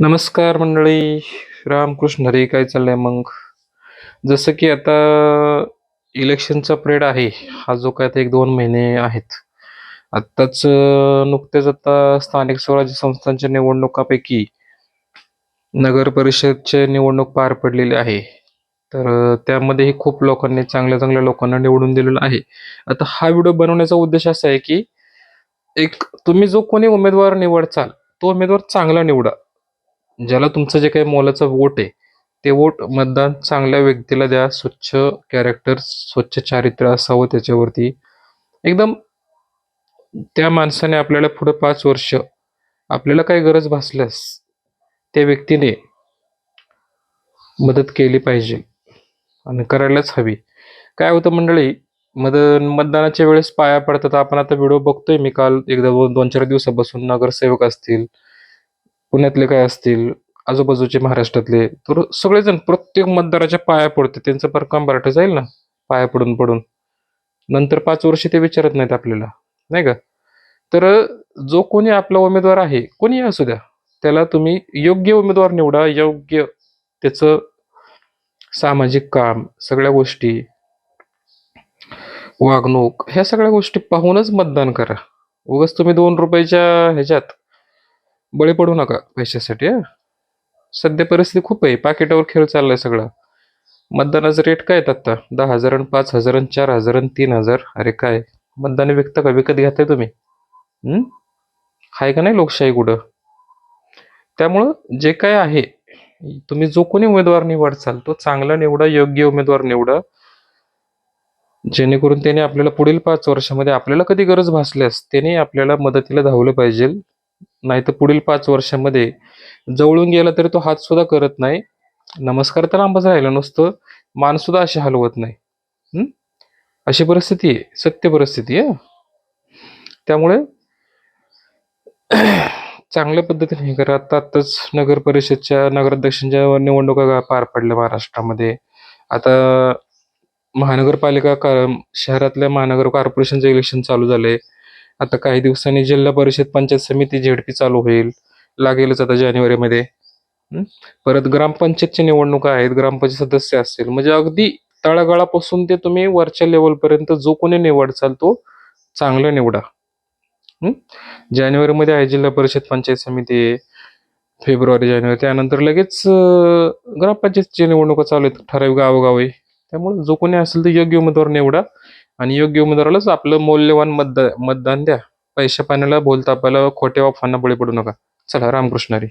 नमस्कार मंडळी. रामकृष्ण हरी. काय चाललंय मग? जसं की आता इलेक्शनचा पिरियड आहे. हा जो काय आता 1-2 महिने आहेत. आत्ताच नुकतेच आता स्थानिक स्वराज्य संस्थांच्या निवडणुकापैकी नगर परिषदचे निवडणूक पार पडलेली आहे. तर त्यामध्येही खूप लोकांनी चांगल्या चांगल्या लोकांना निवडून दिलेलं आहे. आता हा व्हिडिओ बनवण्याचा उद्देश असा आहे की एक तुम्ही जो कोणी उमेदवार निवडचाल तो उमेदवार चांगला निवडा. ज्याला तुमचं जे काही मोलाचं वोट आहे, ते वोट मतदान चांगल्या व्यक्तीला द्या. स्वच्छ कॅरेक्टर, स्वच्छ चारित्र्य असावं त्याच्यावरती. एकदम त्या माणसाने आपल्याला पुढे 5 वर्ष आपल्याला काही गरज भासल्यास त्या व्यक्तीने मदत केली पाहिजे आणि करायलाच हवी. काय होतं मंडळी, मतदानाच्या वेळेस पाया पडतात. आपण आता व्हिडिओ बघतोय, मी काल एकदा 2-4 दिवसापासून नगरसेवक असतील, पुण्यातले काय असतील, आजूबाजूचे महाराष्ट्रातले, तर सगळेजण प्रत्येक मतदाराच्या पाया पडते. त्यांचं फार कंबरट जाईल ना पाया पडून पडून. नंतर 5 वर्ष ते विचारत नाहीत आपल्याला, नाही का? तर जो कोणी आपला उमेदवार आहे, कोणी असू द्या, त्याला तुम्ही योग्य उमेदवार निवडा. योग्य त्याचं सामाजिक काम, सगळ्या गोष्टी, वागणूक, ह्या सगळ्या गोष्टी पाहूनच मतदान करा. उगाच तुम्ही 2 रुपयाच्या ह्याच्यात बळी पडू नका पैशासाठी. सध्या परिस्थिती खूप आहे, पाकिटावर खेळ चाललाय सगळा. मतदानाचा रेट काय आहेत आता? 10,000 आणि 5,000 आणि 4,000 आणि 3,000. अरे काय मतदान विकता का? विकत घेताय तुम्ही? हम्म हाय का नाही लोकशाही कुठं? त्यामुळं जे काय आहे, तुम्ही जो कोणी उमेदवार निवडचाल तो चांगला निवडा, योग्य उमेदवार निवडा, जेणेकरून त्याने आपल्याला पुढील 5 वर्षामध्ये आपल्याला कधी गरज भासल्यास त्याने आपल्याला मदतीला धावलं पाहिजे. नाही तर पुढील 5 वर्षामध्ये जवळून गेला तरी तो हात सुद्धा करत नाही. नमस्कार तर लांबच राहिला, नुसतं मान सुद्धा अशी हलवत नाही. हं? अशी परिस्थिती आहे, सत्य परिस्थिती आहे. त्यामुळे चांगल्या पद्धतीने हे करा. आत्ताच नगर परिषदच्या नगराध्यक्षांच्या निवडणुका पार पडल्या महाराष्ट्रामध्ये. आता शहरातल्या महानगर कॉर्पोरेशनचं इलेक्शन चालू झालंय. आता काही दिवसांनी जिल्हा परिषद, पंचायत समिती, झेडपी चालू होईल. लागेलच आता जानेवारीमध्ये. हं? परत ग्रामपंचायतच्या निवडणुका आहेत, ग्रामपंचायत सदस्य असतील. म्हणजे अगदी तळागाळापासून ते तुम्ही वरच्या लेवलपर्यंत जो कोणी निवडचाल तो चांगला निवडा. हं? जानेवारीमध्ये आहे जिल्हा परिषद, पंचायत समिती आहे. फेब्रुवारी, जानेवारी, त्यानंतर लगेच ग्रामपंचायतची निवडणुका चालू आहेत ठराविक गावोगावी. त्यामुळे जो कोणी असेल तर योग्य उमेदवार निवडा आणि योग्य उमेदवारालाच आपलं मौल्यवान मतदान द्या. पैशा पाण्याला, बोलतापाला, खोट्या वाफांना बळी पडू नका. चला, रामकृष्ण हरी.